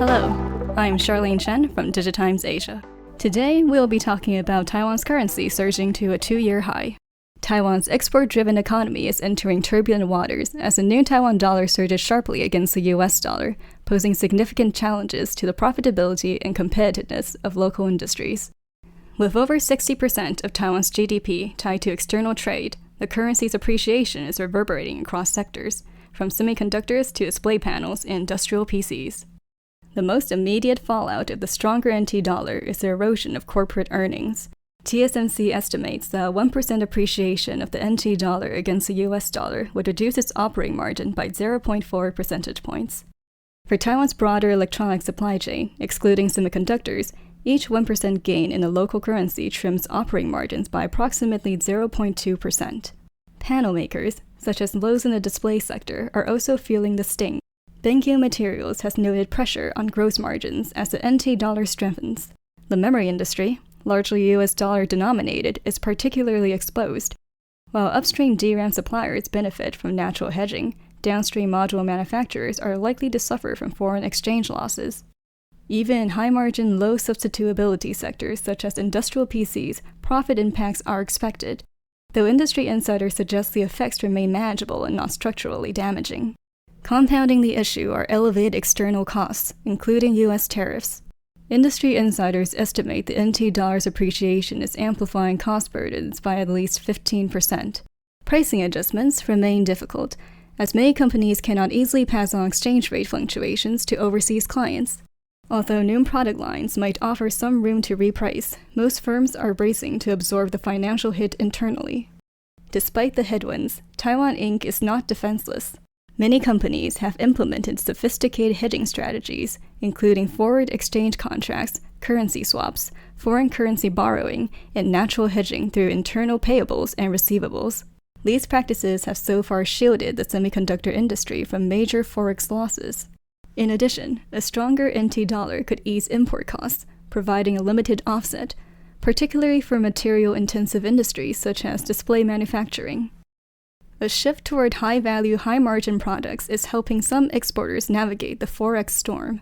Hello, I'm Charlene Chen from Digitimes Asia. Today, we'll be talking about Taiwan's currency surging to a 2-year high. Taiwan's export-driven economy is entering turbulent waters as the new Taiwan dollar surges sharply against the US dollar, posing significant challenges to the profitability and competitiveness of local industries. With over 60% of Taiwan's GDP tied to external trade, the currency's appreciation is reverberating across sectors, from semiconductors to display panels and industrial PCs. The most immediate fallout of the stronger NT dollar is the erosion of corporate earnings. TSMC estimates that a 1% appreciation of the NT dollar against the US dollar would reduce its operating margin by 0.4 percentage points. For Taiwan's broader electronic supply chain, excluding semiconductors, each 1% gain in the local currency trims operating margins by approximately 0.2%. Panel makers, such as those in the display sector, are also feeling the sting. BenQ Materials has noted pressure on gross margins as the NT dollar strengthens. The memory industry, largely US dollar denominated, is particularly exposed. While upstream DRAM suppliers benefit from natural hedging, downstream module manufacturers are likely to suffer from foreign exchange losses. Even in high-margin, low-substitutability sectors such as industrial PCs, profit impacts are expected, though industry insiders suggest the effects remain manageable and not structurally damaging. Compounding the issue are elevated external costs, including US tariffs. Industry insiders estimate the NT dollar's appreciation is amplifying cost burdens by at least 15%. Pricing adjustments remain difficult, as many companies cannot easily pass on exchange rate fluctuations to overseas clients. Although new product lines might offer some room to reprice, most firms are bracing to absorb the financial hit internally. Despite the headwinds, Taiwan Inc. is not defenseless. Many companies have implemented sophisticated hedging strategies, including forward exchange contracts, currency swaps, foreign currency borrowing, and natural hedging through internal payables and receivables. These practices have so far shielded the semiconductor industry from major forex losses. In addition, a stronger NT dollar could ease import costs, providing a limited offset, particularly for material-intensive industries such as display manufacturing. A shift toward high-value, high-margin products is helping some exporters navigate the forex storm.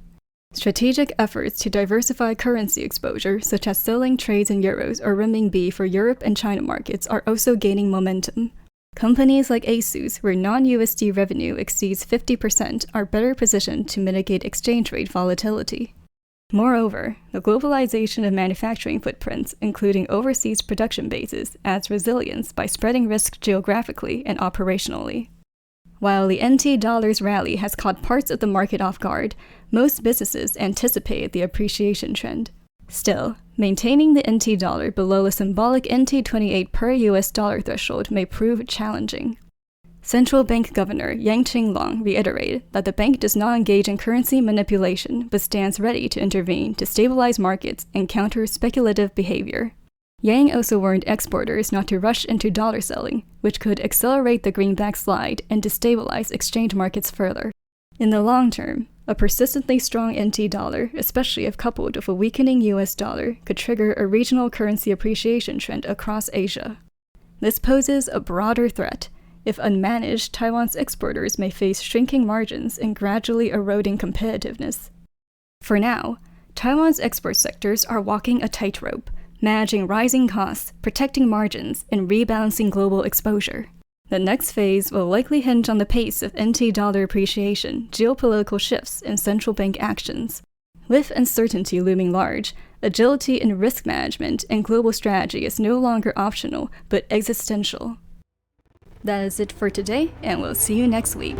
Strategic efforts to diversify currency exposure, such as selling trades in euros or renminbi for Europe and China markets, are also gaining momentum. Companies like ASUS, where non-USD revenue exceeds 50%, are better positioned to mitigate exchange rate volatility. Moreover, the globalization of manufacturing footprints, including overseas production bases, adds resilience by spreading risk geographically and operationally. While the NT dollar's rally has caught parts of the market off guard, most businesses anticipate the appreciation trend. Still, maintaining the NT dollar below a symbolic NT 28 per US dollar threshold may prove challenging. Central Bank Governor Yang Qinglong reiterated that the bank does not engage in currency manipulation but stands ready to intervene to stabilize markets and counter speculative behavior. Yang also warned exporters not to rush into dollar selling, which could accelerate the greenback slide and destabilize exchange markets further. In the long term, a persistently strong NT dollar, especially if coupled with a weakening US dollar, could trigger a regional currency appreciation trend across Asia. This poses a broader threat. If unmanaged, Taiwan's exporters may face shrinking margins and gradually eroding competitiveness. For now, Taiwan's export sectors are walking a tightrope, managing rising costs, protecting margins, and rebalancing global exposure. The next phase will likely hinge on the pace of NT dollar appreciation, geopolitical shifts, and central bank actions. With uncertainty looming large, agility in risk management and global strategy is no longer optional, but existential. That is it for today, and we'll see you next week.